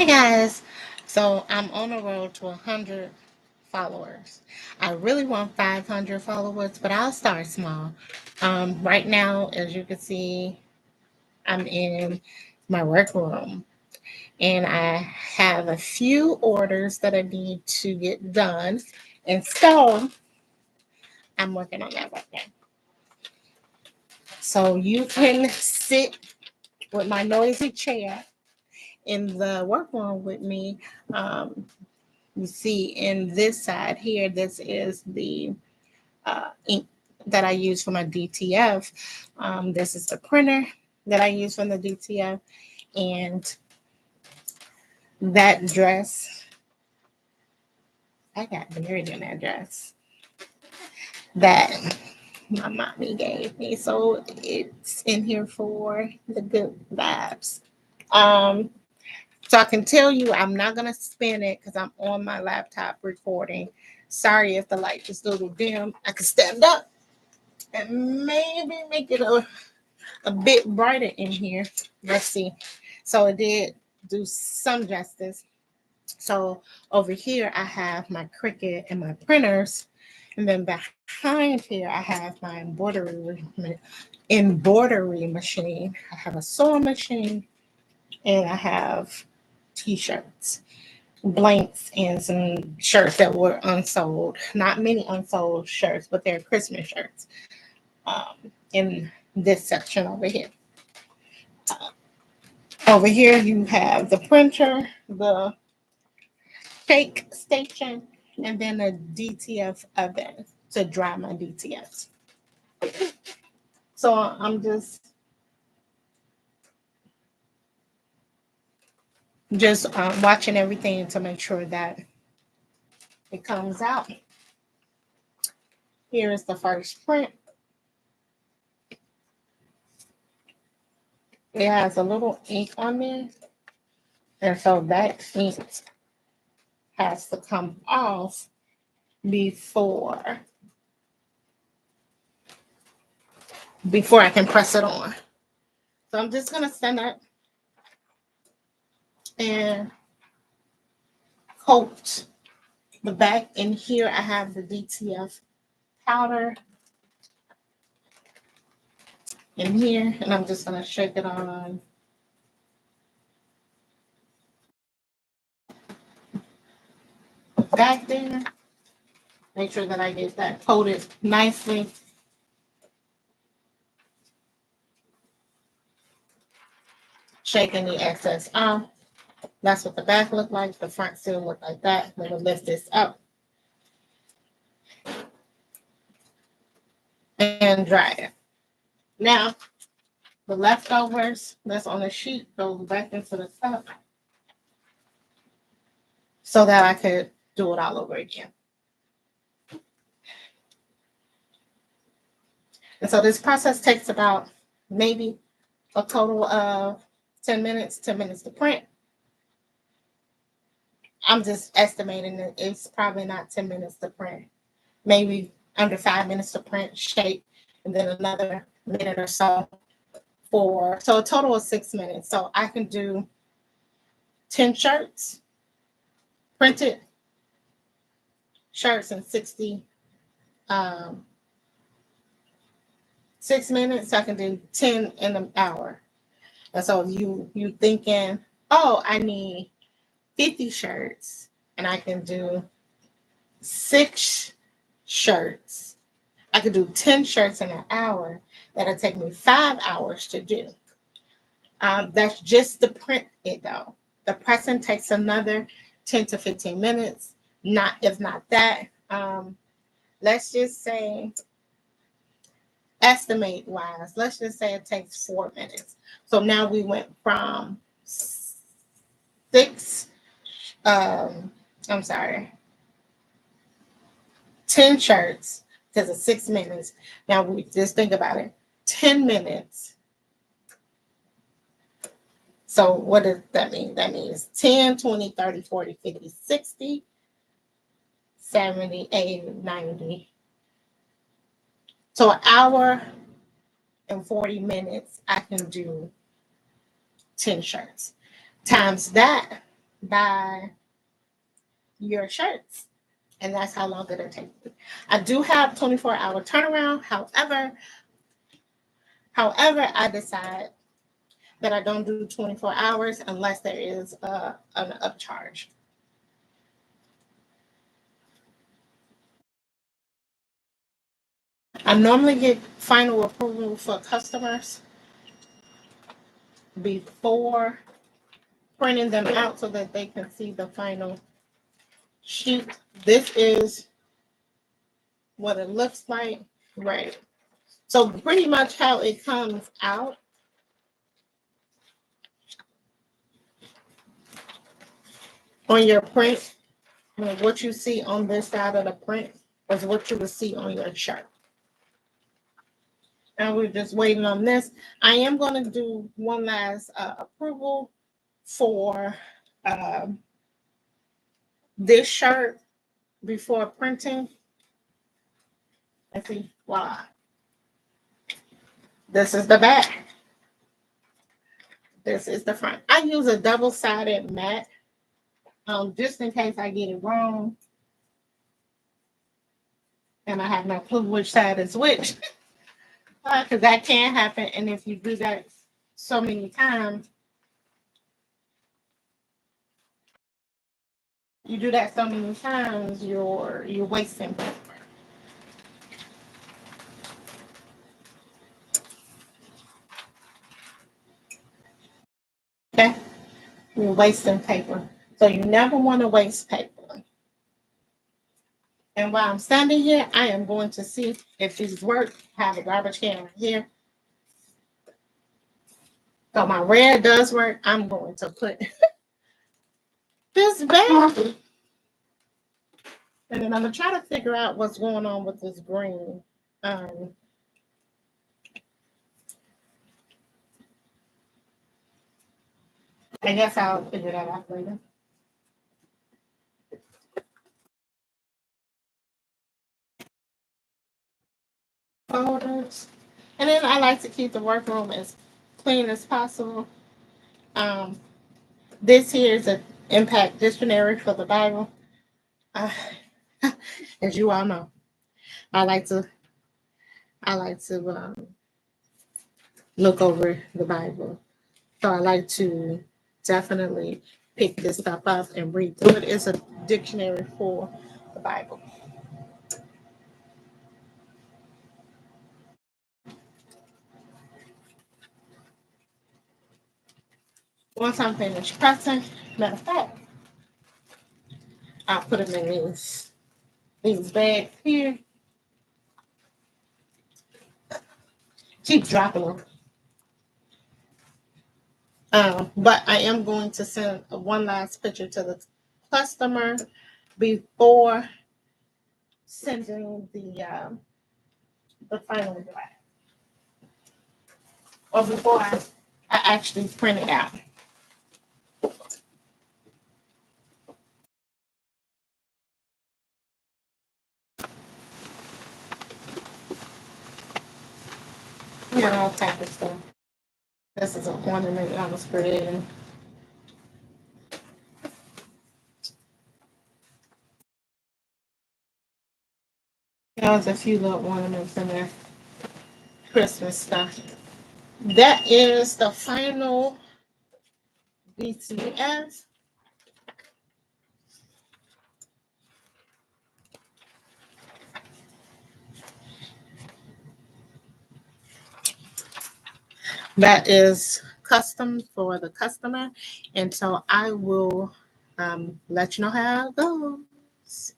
Hey guys, so I'm on the road to 100 followers. I really want 500 followers, but I'll start small. Right now, as you can see, I'm in my workroom and I have a few orders that I need to get done. And so I'm working on that right now. So you can sit with my noisy chair in the workroom with me. Um, You see in this side here, this is the ink that I use for my DTF. This is the printer that I use from the DTF. And that dress, I got married in that dress that my mommy gave me. So it's in here for the good vibes. Um, so I can tell you I'm not going to spin it because I'm on my laptop recording. Sorry if the light is a little dim. I can stand up and maybe make it a bit brighter in here. Let's see. So it did do some justice. So over here I have my Cricut and my printers. And then behind here I have my embroidery machine. I have a sewing machine and I have t-shirts, blanks, and some shirts that were unsold. Not many unsold shirts, but they're Christmas shirts. In this section over here. Over here, you have the printer, the shake station, and then a DTF oven to dry my DTFs. So I'm just watching everything to make sure that it comes out. Here is the first print. It has a little ink on there, and so that ink has to come off before before I can press it on. So I'm just gonna stand up and coat the back. In here, I have the DTF powder in here, and I'm just gonna shake it on back there. Make sure that I get that coated nicely. Shaking the excess off. That's what the back look like. The front still look like that. I'm gonna lift this up and dry it. Now, the leftovers that's on the sheet goes back into the cup so that I could do it all over again. And so this process takes about maybe a total of 10 minutes to print. I'm just estimating that it's probably not 10 minutes to print, maybe under 5 minutes to print, shape, and then another minute or so so a total of 6 minutes. So I can do 10 shirts, printed shirts in um, 6 minutes. I can do 10 in an hour. And so you thinking, oh, I need 50 shirts and I can do 6 shirts. I could do 10 shirts in an hour. That'll take me 5 hours to do. That's just to print it though. The pressing takes another 10 to 15 minutes. Not if not that. Let's just say estimate wise, let's just say it takes 4 minutes. So now we went from six, I'm sorry, 10 shirts because of 6 minutes. Now we just think about it, 10 minutes. So what does that mean? That means 10, 20, 30, 40, 50, 60, 70, 80, 90. So an hour and 40 minutes, I can do 10 shirts. Times that buy your shirts. And that's how long it'll take you. I do have 24-hour turnaround. However, I decide that I don't do 24 hours unless there is an upcharge. I normally get final approval for customers before printing them out so that they can see the final sheet. This is what it looks like. Right. So pretty much how it comes out on your print, what you see on this side of the print is what you will see on your shirt. And we're just waiting on this. I am going to do one last approval for this shirt before printing. Let's see. Voila. This is the back. This is the front. I use a double-sided mat just in case I get it wrong. And I have no clue which side is which. Because that can happen. And if you do that so many times, you're wasting paper. Okay? You're wasting paper. So you never want to waste paper. And while I'm standing here, I am going to see if these work. I have a garbage can right here. So my red does work. I'm going to put this back. And then I'm going to try to figure out what's going on with this green. I guess I'll figure that out later. Folders. And then I like to keep the workroom as clean as possible. This here is an impact dictionary for the Bible. As you all know, I like to look over the Bible. So I like to definitely pick this stuff up and read through it. It's a dictionary for the Bible. Once I'm finished pressing, matter of fact, I'll put them in these bags here. Keep dropping them. But I am going to send one last picture to the customer before sending the final draft, or before I actually print it out. Yeah, all type of stuff. This is an ornament I was creating. There's a few little ornaments in there. Christmas stuff. That is the final BTS. That is custom for the customer. And so I will let you know how it goes.